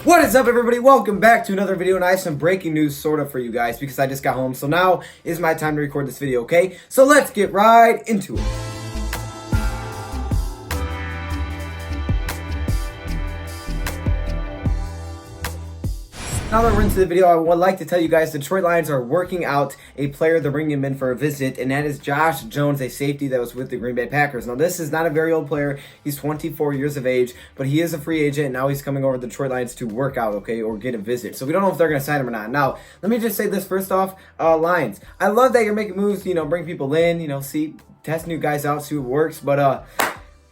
What is up, everybody? Welcome back to another video, and I have some breaking news sort of for you guys because I just got home. So now is my time to record this video, okay? So let's get right into it. Now that we're into the video, I would like to tell you guys the Detroit Lions are working out a player. They're bringing him in for a visit, and that is Josh Jones, a safety that was with the Green Bay Packers. Now, this is not a very old player. He's 24 years of age, but he is a free agent, and now he's coming over to the Detroit Lions to work out, okay, or get a visit. So we don't know if they're going to sign him or not. Now, let me just say this first off, Lions. I love that you're making moves, bring people in, test new guys out, see what works, but,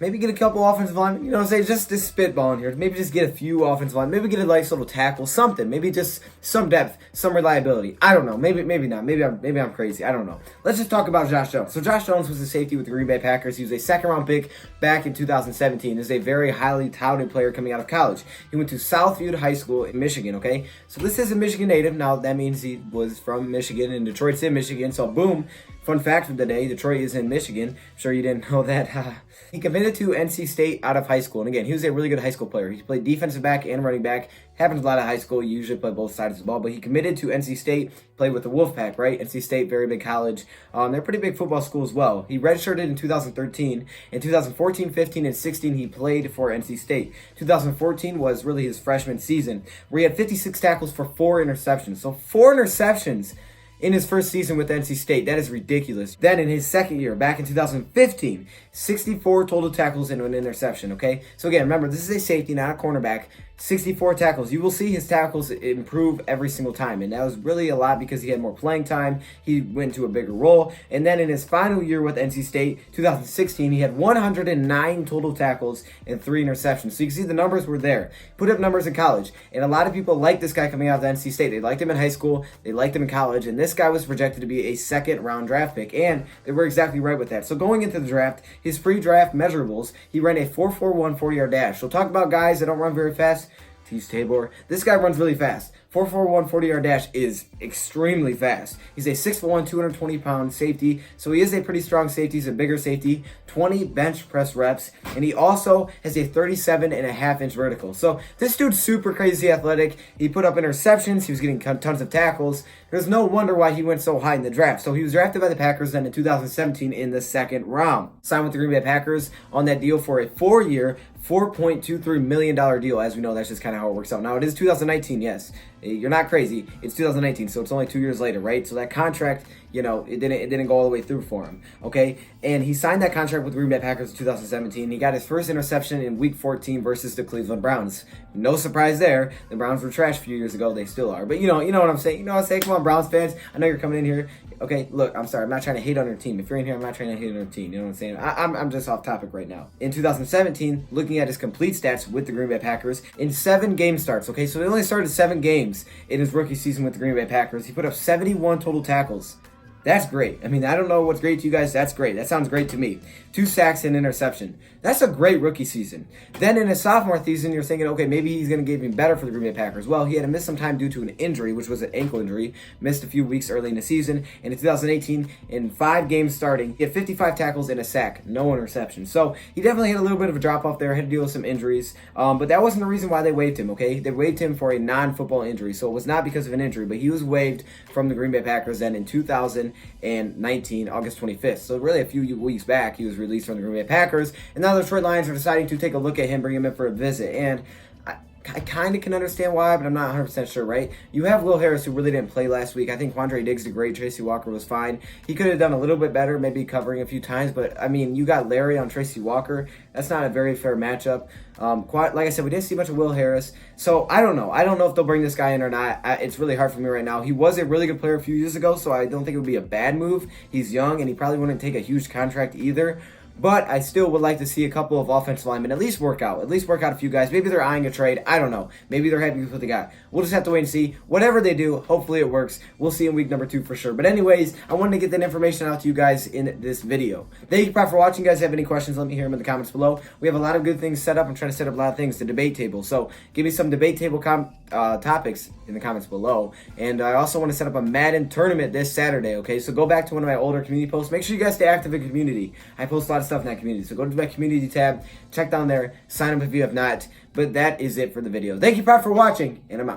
maybe get a couple offensive linemen, just spitballing here. Maybe just get a few offensive linemen. Maybe get a nice little tackle, something. Maybe just some depth, some reliability. I don't know. Maybe not. Maybe I'm crazy. I don't know. Let's just talk about Josh Jones. So Josh Jones was a safety with the Green Bay Packers. He was a second-round pick back in 2017. He is a very highly touted player coming out of college. He went to Southview High School in Michigan, okay? So this is a Michigan native. Now, that means he was from Michigan, and Detroit's in Michigan. So, boom. Fun fact of the day, Detroit is in Michigan. I'm sure you didn't know that. He committed to NC State out of high school. And again, he was a really good high school player. He played defensive back and running back. Happens a lot of high school. You usually play both sides of the ball. But he committed to NC State, played with the Wolfpack, right? NC State, very big college. They're a pretty big football school as well. He redshirted in 2013. In 2014, 15, and 16, he played for NC State. 2014 was really his freshman season, where he had 56 tackles for 4 interceptions. So 4 interceptions in his first season with NC State. That is ridiculous. Then in his second year, back in 2015, 64 total tackles and an interception, okay? So again, remember, this is a safety, not a cornerback. 64 tackles. You will see his tackles improve every single time, and that was really a lot because he had more playing time. He went to a bigger role, and then in his final year with NC State, 2016, he had 109 total tackles and 3 interceptions. So you can see the numbers were there. Put up numbers in college, and a lot of people like this guy coming out of NC State. They liked him in high school, they liked him in college, and this guy was projected to be a second-round draft pick, and they were exactly right with that. So going into the draft, his pre-draft measurables, he ran a 4.41 40-yard dash. So talk about guys that don't run very fast. Tease Tabor. This guy runs really fast. 4.41 40-yard dash is extremely fast. He's a 6'1", 220-pound safety, so he is a pretty strong safety. He's a bigger safety, 20 bench press reps, and he also has a 37.5-inch vertical. So this dude's super crazy athletic. He put up interceptions. He was getting tons of tackles. There's no wonder why he went so high in the draft. So he was drafted by the Packers then in 2017 in the second round. Signed with the Green Bay Packers on that deal for a 4-year, $4.23 million deal. As we know, that's just kind of how it works out. Now, it is 2019, yes. You're not crazy. It's 2019, so it's only 2 years later, right? So that contract, it didn't go all the way through for him, okay? And he signed that contract with the Green Bay Packers in 2017. He got his first interception in Week 14 versus the Cleveland Browns. No surprise there. The Browns were trash a few years ago. They still are. But you know what I'm saying. You know what I'm saying? Come on, Browns fans. I know you're coming in here. Okay, look, I'm sorry. I'm not trying to hate on your team. If you're in here, I'm not trying to hate on your team. You know what I'm saying? I'm just off topic right now. In 2017, looking at his complete stats with the Green Bay Packers, in 7 game starts, okay? So he only started 7 games in his rookie season with the Green Bay Packers. He put up 71 total tackles. That's great. I mean, I don't know what's great to you guys. That's great. That sounds great to me. 2 sacks and interception. That's a great rookie season. Then in his sophomore season, you're thinking, okay, maybe he's going to get even better for the Green Bay Packers. Well, he had to miss some time due to an injury, which was an ankle injury. Missed a few weeks early in the season. And in 2018, in 5 games starting, he had 55 tackles and a sack. No interception. So he definitely had a little bit of a drop-off there. Had to deal with some injuries. But that wasn't the reason why they waived him, okay? They waived him for a non-football injury. So it was not because of an injury, but he was waived from the Green Bay Packers then in 2019, August 25th. So really a few weeks back, he was released from the Green Bay Packers. And now the Detroit Lions are deciding to take a look at him, bring him in for a visit. And I kind of can understand why, but I'm not 100% sure, right? You have Will Harris, who really didn't play last week. I think Quandre Diggs did great. Tracy Walker was fine. He could have done a little bit better, maybe covering a few times. But, I mean, you got Larry on Tracy Walker. That's not a very fair matchup. Like I said, we didn't see much of Will Harris. So, I don't know. I don't know if they'll bring this guy in or not. It's really hard for me right now. He was a really good player a few years ago, so I don't think it would be a bad move. He's young, and he probably wouldn't take a huge contract either. But I still would like to see a couple of offensive linemen at least work out. At least work out a few guys. Maybe they're eyeing a trade. I don't know. Maybe they're happy with what they got. We'll just have to wait and see. Whatever they do, hopefully it works. We'll see in week number 2 for sure. But anyways, I wanted to get that information out to you guys in this video. Thank you for watching. Guys, have any questions, let me hear them in the comments below. We have a lot of good things set up. I'm trying to set up a lot of things. The debate table. So give me some debate table topics in the comments below. And I also want to set up a Madden tournament this Saturday, okay? So go back to one of my older community posts. Make sure you guys stay active in the community. I post a lot of stuff in that community. So go to my community tab, check down there, sign up if you have not. But that is it for the video. Thank you, Prop, for watching, and I'm out.